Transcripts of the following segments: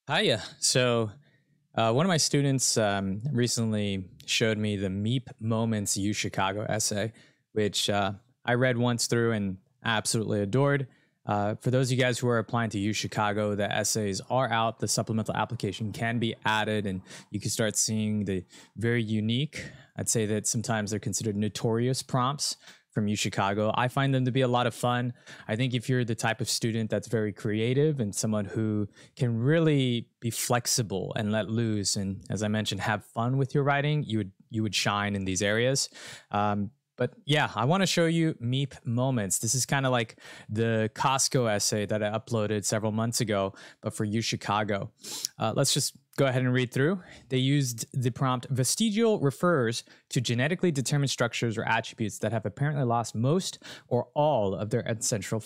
Hiya. One of my students recently showed me the Meep Moments UChicago essay, which I read once through and absolutely adored. For those of you guys who are applying to UChicago, the essays are out. The supplemental application can be added, and you can start seeing the very unique, I'd say that sometimes they're considered notorious prompts from UChicago. I find them to be a lot of fun. I think if you're the type of student that's very creative and someone who can really be flexible and let loose, and as I mentioned, have fun with your writing, you would shine in these areas. But yeah, I want to show you Meep Moments. This is kind of like the Costco essay that I uploaded several months ago, but for UChicago. Let's just go ahead and read through. They used the prompt, vestigial refers to genetically determined structures or attributes that have apparently lost most or all of their ancestral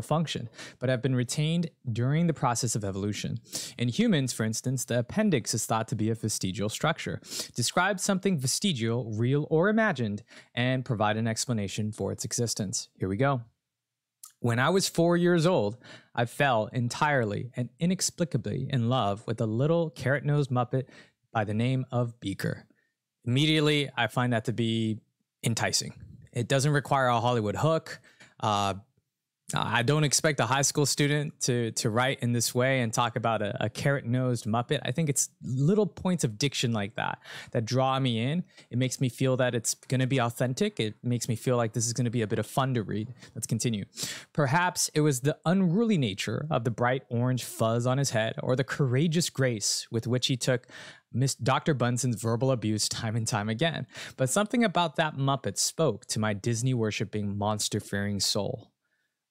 function, but have been retained during the process of evolution. In humans, for instance, the appendix is thought to be a vestigial structure. Describe something vestigial, real or imagined, and provide an explanation for its existence. Here we go. When I was 4 years old, I fell entirely and inexplicably in love with a little carrot-nosed Muppet by the name of Beaker. Immediately, I find that to be enticing. It doesn't require a Hollywood hook. I don't expect a high school student to write in this way and talk about a carrot-nosed Muppet. I think it's little points of diction like that draw me in. It makes me feel that it's going to be authentic. It makes me feel like this is going to be a bit of fun to read. Let's continue. Perhaps it was the unruly nature of the bright orange fuzz on his head, or the courageous grace with which he took Miss Dr. Bunson's verbal abuse time and time again. But something about that Muppet spoke to my Disney-worshipping, monster-fearing soul.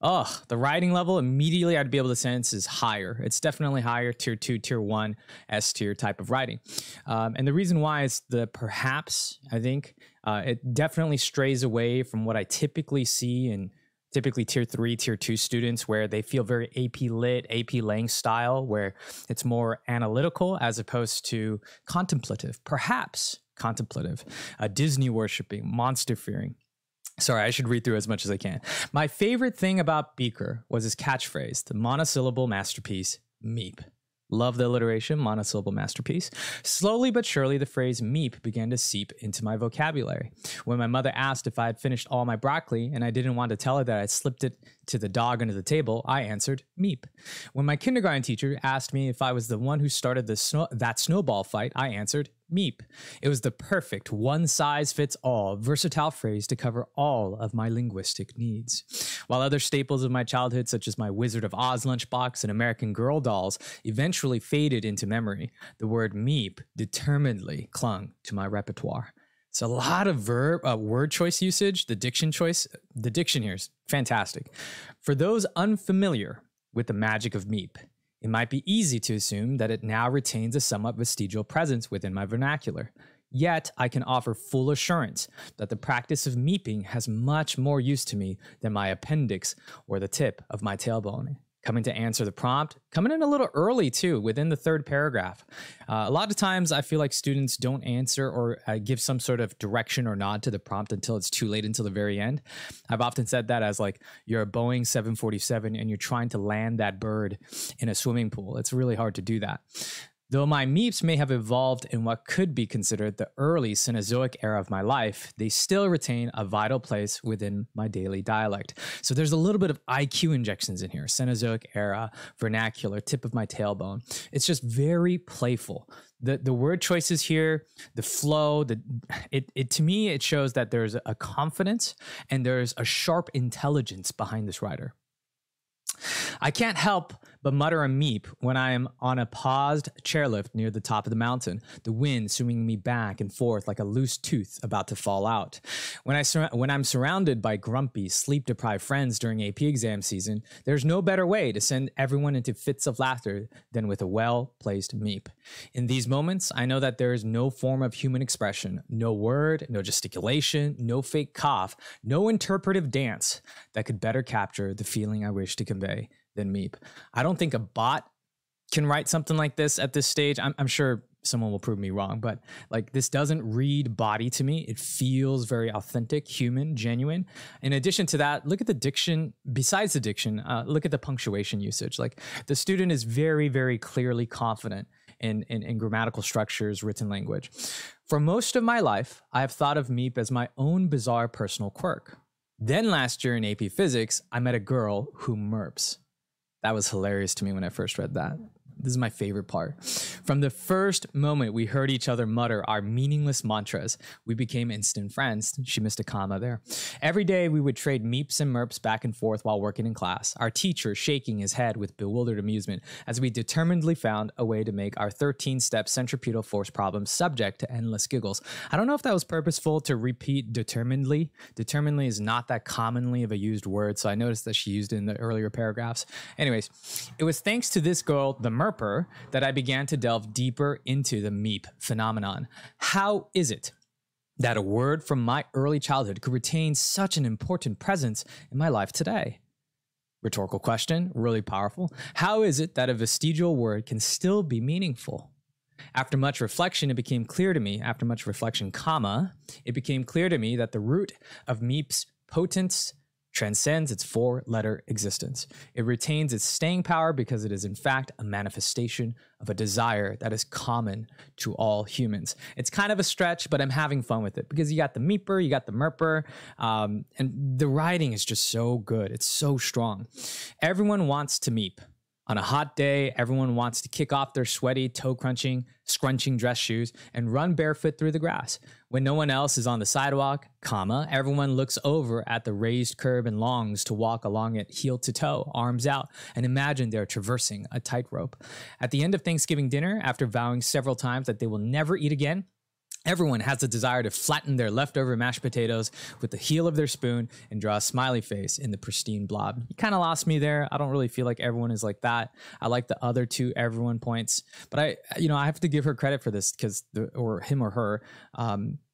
Oh, the writing level, immediately I'd be able to sense is higher. It's definitely higher, tier 2, tier 1, S tier type of writing. And the reason why is the perhaps, I think, it definitely strays away from what I typically see in typically tier 3, tier 2 students, where they feel very AP Lit, AP Lang style, where it's more analytical as opposed to contemplative, perhaps contemplative, Disney worshipping, monster fearing. Sorry, I should read through as much as I can. My favorite thing about Beaker was his catchphrase, the monosyllable masterpiece, Meep. Love the alliteration, monosyllable masterpiece. Slowly but surely, the phrase Meep began to seep into my vocabulary. When my mother asked if I had finished all my broccoli and I didn't want to tell her that I had slipped it to the dog under the table, I answered Meep. When my kindergarten teacher asked me if I was the one who started that snowball fight, I answered Meep. It was the perfect one-size-fits-all versatile phrase to cover all of my linguistic needs. While other staples of my childhood, such as my Wizard of Oz lunchbox and American Girl dolls, eventually faded into memory, the word Meep determinedly clung to my repertoire. It's a lot of word choice usage. The diction here is fantastic. For those unfamiliar with the magic of Meep, it might be easy to assume that it now retains a somewhat vestigial presence within my vernacular. Yet, I can offer full assurance that the practice of meeping has much more use to me than my appendix or the tip of my tailbone. Coming to answer the prompt, coming in a little early too, within the third paragraph. A lot of times I feel like students don't answer or give some sort of direction or nod to the prompt until it's too late, until the very end. I've often said that as like you're a Boeing 747 and you're trying to land that bird in a swimming pool. It's really hard to do that. Though my Meeps may have evolved in what could be considered the early Cenozoic era of my life, they still retain a vital place within my daily dialect. So there's a little bit of IQ injections in here. Cenozoic era, vernacular, tip of my tailbone. It's just very playful. The word choices here, the flow, to me, it shows that there's a confidence and there's a sharp intelligence behind this writer. I can't help but mutter a meep when I am on a paused chairlift near the top of the mountain, the wind swinging me back and forth like a loose tooth about to fall out. When I'm surrounded by grumpy, sleep-deprived friends during AP exam season, there's no better way to send everyone into fits of laughter than with a well-placed meep. In these moments, I know that there is no form of human expression, no word, no gesticulation, no fake cough, no interpretive dance that could better capture the feeling I wish to convey than Meep. I don't think a bot can write something like this at this stage. I'm sure someone will prove me wrong, but like this doesn't read body to me. It feels very authentic, human, genuine. In addition to that, look at the diction. Besides the diction, look at the punctuation usage. Like the student is very, very clearly confident in grammatical structures, written language. For most of my life, I have thought of Meep as my own bizarre personal quirk. Then last year in AP Physics, I met a girl who merps. That was hilarious to me when I first read that. This is my favorite part. From the first moment we heard each other mutter our meaningless mantras, we became instant friends. She missed a comma there. Every day we would trade meeps and merps back and forth while working in class, our teacher shaking his head with bewildered amusement as we determinedly found a way to make our 13-step centripetal force problem subject to endless giggles. I don't know if that was purposeful to repeat determinedly. Determinedly is not that commonly of a used word, so I noticed that she used it in the earlier paragraphs. Anyways, it was thanks to this girl, the merper, that I began to delve deeper into the Meep phenomenon. How is it that a word from my early childhood could retain such an important presence in my life today? Rhetorical question, really powerful. How is it that a vestigial word can still be meaningful? After much reflection, it became clear to me, after much reflection, comma, it became clear to me that the root of Meep's potence transcends its four-letter existence. It retains its staying power because it is in fact a manifestation of a desire that is common to all humans. It's kind of a stretch, but I'm having fun with it because you got the meeper, you got the merper, and the writing is just so good. It's so strong. Everyone wants to meep. On a hot day, everyone wants to kick off their sweaty, toe-crunching, scrunching dress shoes and run barefoot through the grass. When no one else is on the sidewalk, comma, everyone looks over at the raised curb and longs to walk along it heel to toe, arms out, and imagine they're traversing a tightrope. At the end of Thanksgiving dinner, after vowing several times that they will never eat again, everyone has the desire to flatten their leftover mashed potatoes with the heel of their spoon and draw a smiley face in the pristine blob. You kind of lost me there. I don't really feel like everyone is like that. I like the other two everyone points, but I have to give her credit for this because or him or her,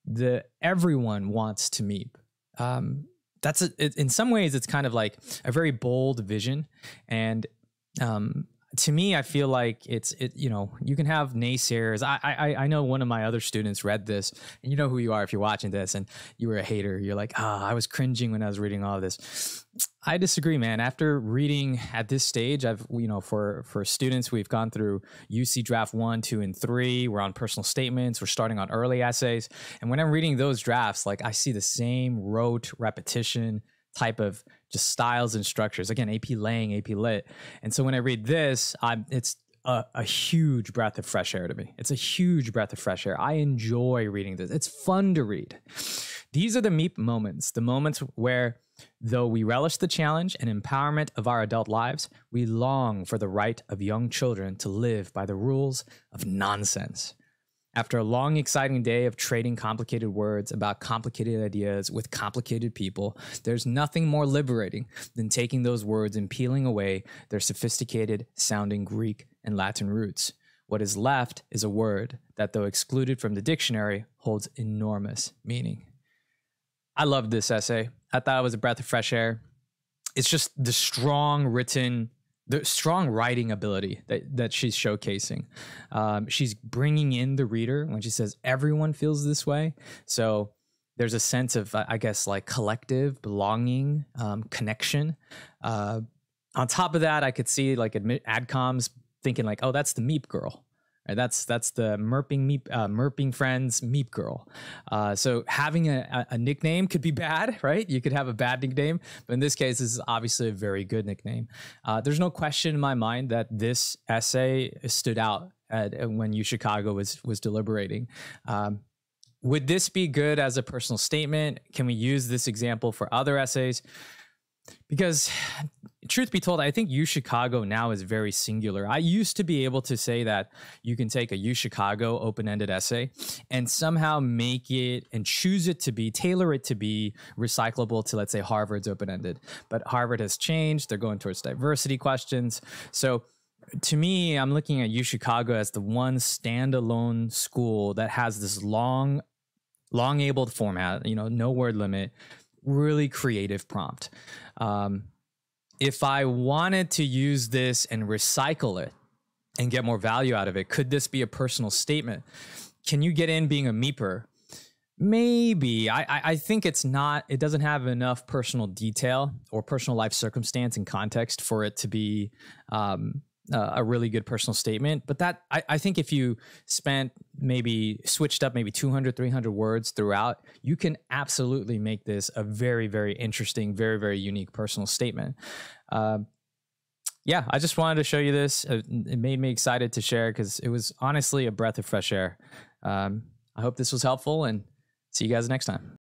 the everyone wants to meep. In some ways, it's kind of like a very bold vision, and to me, I feel like you can have naysayers. I know one of my other students read this, and you know who you are if you're watching this, and you were a hater. You're like, I was cringing when I was reading all of this. I disagree, man. After reading at this stage, for students, we've gone through UC draft 1, 2, and 3. We're on personal statements. We're starting on early essays. And when I'm reading those drafts, like I see the same rote repetition type of just styles and structures. Again, AP Lang, AP Lit. And so when I read this, it's a huge breath of fresh air to me. It's a huge breath of fresh air. I enjoy reading this. It's fun to read. These are the Meep moments, the moments where, though we relish the challenge and empowerment of our adult lives, we long for the right of young children to live by the rules of nonsense. After a long, exciting day of trading complicated words about complicated ideas with complicated people, there's nothing more liberating than taking those words and peeling away their sophisticated sounding Greek and Latin roots. What is left is a word that, though excluded from the dictionary, holds enormous meaning. I loved this essay. I thought it was a breath of fresh air. It's just the strong writing ability that she's showcasing. She's bringing in the reader when she says everyone feels this way. So there's a sense of, I guess, like collective belonging, connection. On top of that, I could see like adcoms thinking like, oh, that's the Meep girl. Right? That's the Merping Friends Meep girl. So having a nickname could be bad, right? You could have a bad nickname, but in this case, this is obviously a very good nickname. There's no question in my mind that this essay stood out when UChicago was deliberating. Would this be good as a personal statement? Can we use this example for other essays? Because truth be told, I think UChicago now is very singular. I used to be able to say that you can take a UChicago open-ended essay and somehow make it and choose it to be, tailor it to be recyclable to, let's say, Harvard's open-ended. But Harvard has changed. They're going towards diversity questions. So to me, I'm looking at UChicago as the one standalone school that has this long-abled format, no word limit, really creative prompt. If I wanted to use this and recycle it, and get more value out of it? Could this be a personal statement? Can you get in being a Meeper? Maybe. I think it's not, it doesn't have enough personal detail or personal life circumstance and context for it to be a really good personal statement. But that, I think if you switched up maybe 200, 300 words throughout, you can absolutely make this a very, very interesting, very, very unique personal statement. Yeah, I just wanted to show you this. It made me excited to share because it was honestly a breath of fresh air. I hope this was helpful, and see you guys next time.